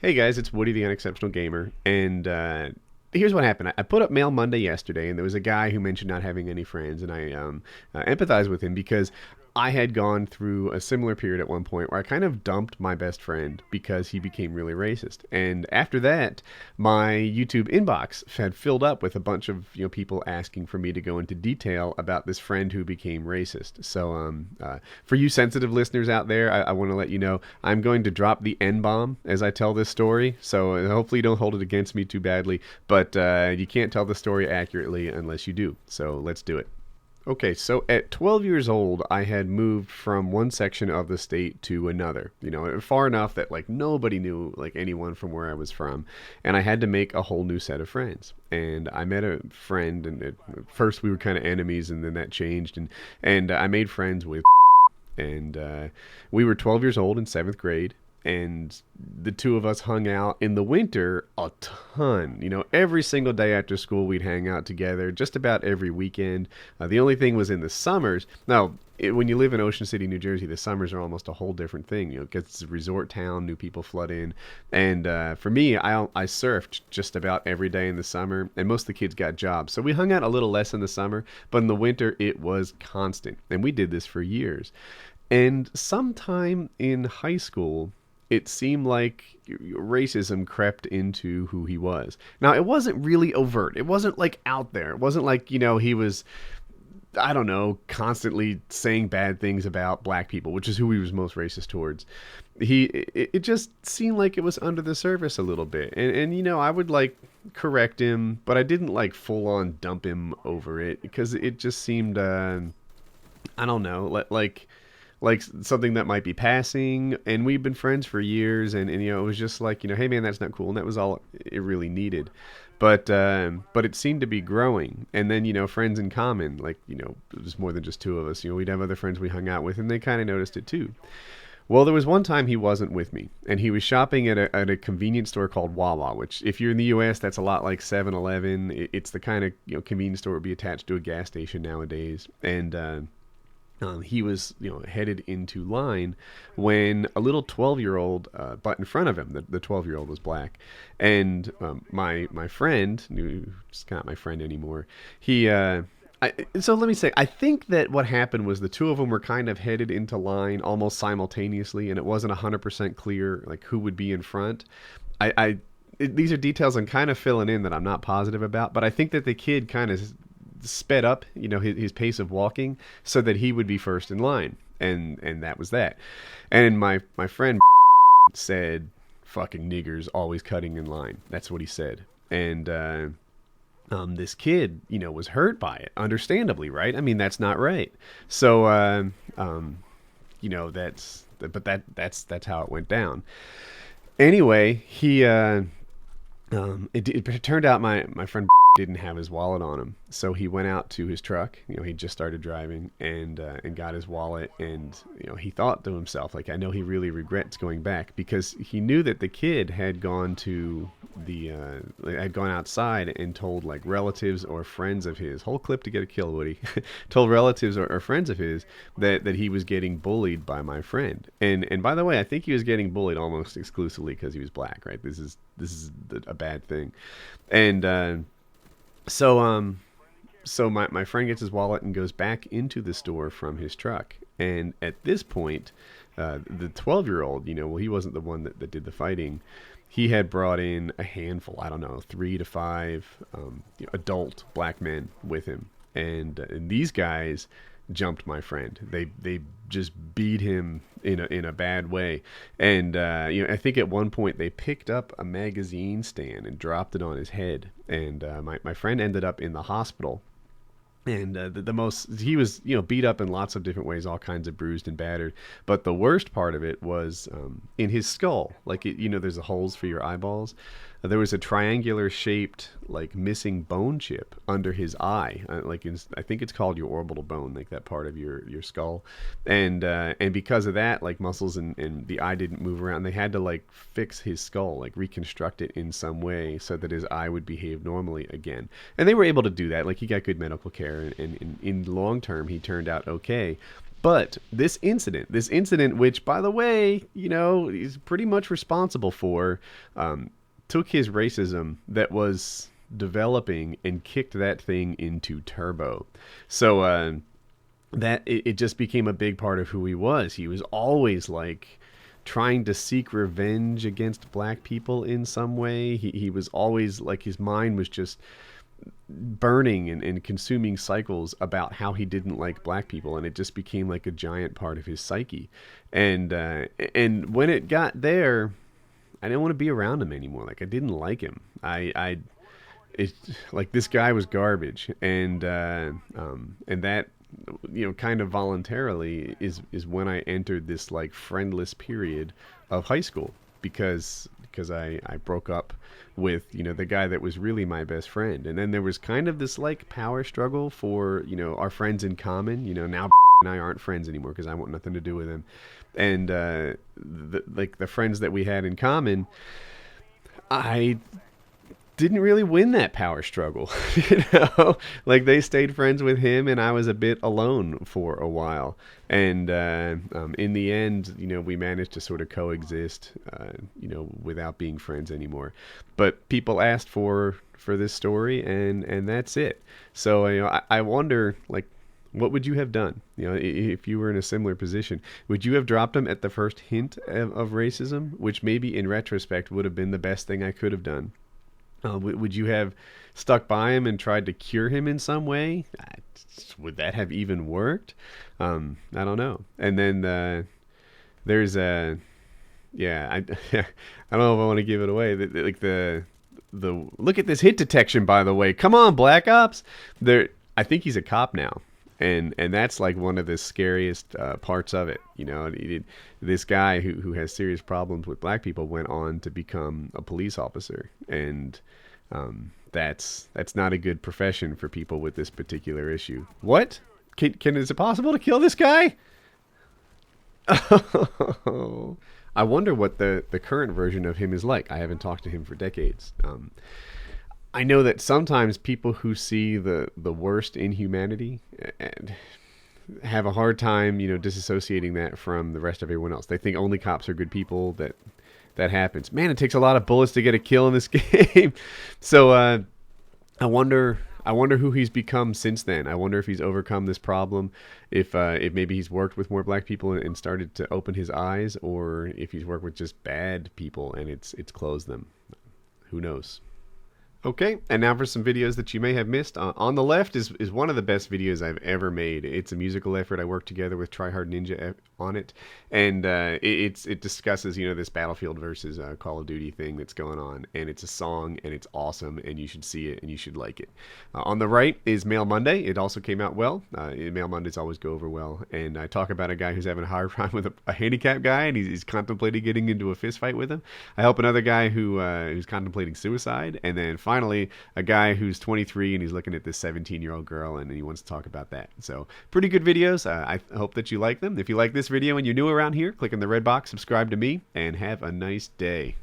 Hey guys, it's Woody the Unexceptional Gamer, and here's what happened. I put up Mail Monday yesterday, and there was a guy who mentioned not having any friends, and I empathized with him because I had gone through a similar period at one point where I kind of dumped my best friend because he became really racist. And after that, my YouTube inbox had filled up with a bunch of people asking for me to go into detail about this friend who became racist. So for you sensitive listeners out there, I want to let you know I'm going to drop the N-bomb as I tell this story. So hopefully you don't hold it against me too badly. But you can't tell the story accurately unless you do. So let's do it. Okay, so at 12 years old, I had moved from one section of the state to another, far enough that like nobody knew like anyone from where I was from, and I had to make a whole new set of friends. And I met a friend, and at first we were kind of enemies, and then that changed, and I made friends with, and we were 12 years old in seventh grade. And the two of us hung out in the winter a ton. Every single day after school, we'd hang out together just about every weekend. The only thing was in the summers. Now, when you live in Ocean City, New Jersey, the summers are almost a whole different thing. Because it's a resort town, new people flood in. And for me, I surfed just about every day in the summer, and most of the kids got jobs. So we hung out a little less in the summer, but in the winter, it was constant. And we did this for years. And sometime in high school, it seemed like racism crept into who he was. Now, it wasn't really overt. It wasn't like out there. It wasn't like, he was, I don't know, constantly saying bad things about black people, which is who he was most racist towards. It just seemed like it was under the surface a little bit. And I would like correct him, but I didn't like full on dump him over it because it just seemed, I don't know, like something that might be passing, and we've been friends for years, and it was just like, hey man, that's not cool, and that was all it really needed. But it seemed to be growing, and then friends in common, like it was more than just two of us. We'd have other friends we hung out with, and they kind of noticed it too. Well, there was one time he wasn't with me, and he was shopping at a convenience store called Wawa, which if you're in the U.S., that's a lot like 7-Eleven. It's the kind of convenience store that would be attached to a gas station nowadays, and he was, headed into line when a little 12-year-old butt in front of him. The 12-year-old was black, and my friend, who's not my friend anymore, so let me say, I think that what happened was the two of them were kind of headed into line almost simultaneously, and it wasn't 100% clear like who would be in front. These are details I'm kind of filling in that I'm not positive about, but I think that the kid kind of sped up, his pace of walking so that he would be first in line, and that was that. And my friend said, "Fucking niggers always cutting in line." That's what he said, and this kid, was hurt by it, understandably, right? I mean, that's not right. So, that's how it went down. Anyway, it turned out my friend didn't have his wallet on him, so he went out to his truck. He just started driving and got his wallet, and he thought to himself, like, I know he really regrets going back, because he knew that the kid had gone to had gone outside and told like relatives or friends of his, whole clip to get a kill, Woody, told relatives or friends of his that he was getting bullied by my friend. And by the way, I think he was getting bullied almost exclusively because he was black, right? This is a bad thing. And so my friend gets his wallet and goes back into the store from his truck. And at this point, the 12-year-old, well, he wasn't the one that did the fighting. He had brought in a handful, I don't know, 3 to 5 adult black men with him. And these guys jumped my friend. They just beat him in a bad way. And I think at one point they picked up a magazine stand and dropped it on his head. And my friend ended up in the hospital. And he was beat up in lots of different ways, all kinds of bruised and battered. But the worst part of it was in his skull. Like there's the holes for your eyeballs. There was a triangular shaped like missing bone chip under his eye. I think it's called your orbital bone, like that part of your skull. And because of that, like muscles and the eye didn't move around. They had to like fix his skull, like reconstruct it in some way so that his eye would behave normally again. And they were able to do that. Like he got good medical care, and in long term he turned out okay. But this incident, which by the way, he's pretty much responsible for, took his racism that was developing and kicked that thing into turbo. So that it just became a big part of who he was. He was always like trying to seek revenge against black people in some way. He was always like, his mind was just burning and consuming cycles about how he didn't like black people, and it just became like a giant part of his psyche. And when it got there, I didn't want to be around him anymore. Like, I didn't like him. It's like, this guy was garbage, and that, kind of voluntarily is when I entered this like friendless period of high school, because I broke up with the guy that was really my best friend. And then there was kind of this like power struggle for our friends in common. Now and I aren't friends anymore because I want nothing to do with him. And the friends that we had in common, I didn't really win that power struggle. Like, they stayed friends with him and I was a bit alone for a while. And in the end, we managed to sort of coexist, without being friends anymore. But people asked for this story, and that's it. So I wonder, like, what would you have done? If you were in a similar position, would you have dropped him at the first hint of racism, which maybe in retrospect would have been the best thing I could have done? Would you have stuck by him and tried to cure him in some way? Would that have even worked? I don't know. And then there's a, I don't know if I want to give it away. The look at this hit detection, by the way. Come on, Black Ops. I think he's a cop now. And that's like one of the scariest parts of it. This guy who has serious problems with black people went on to become a police officer, and that's not a good profession for people with this particular issue. What? Is it possible to kill this guy? Oh, I wonder what the current version of him is like. I haven't talked to him for decades. I know that sometimes people who see the worst in humanity and have a hard time, disassociating that from the rest of everyone else. They think only cops are good people. That happens. Man, it takes a lot of bullets to get a kill in this game. So I wonder who he's become since then. I wonder if he's overcome this problem, if maybe he's worked with more black people and started to open his eyes, or if he's worked with just bad people and it's closed them. Who knows? Okay, and now for some videos that you may have missed. On the left is one of the best videos I've ever made. It's a musical effort. I worked together with Tryhard Ninja on it, and it discusses this Battlefield versus Call of Duty thing that's going on, and it's a song, and it's awesome, and you should see it, and you should like it. On the right is Mail Monday. It also came out well. Mail Mondays always go over well, and I talk about a guy who's having a hard time with a handicapped guy, and he's contemplating getting into a fist fight with him. I help another guy who's contemplating suicide, and then finally a guy who's 23 and he's looking at this 17-year-old girl, and he wants to talk about that. So pretty good videos. I hope that you like them. If you like this video and you're new around here, click on the red box, subscribe to me, and have a nice day.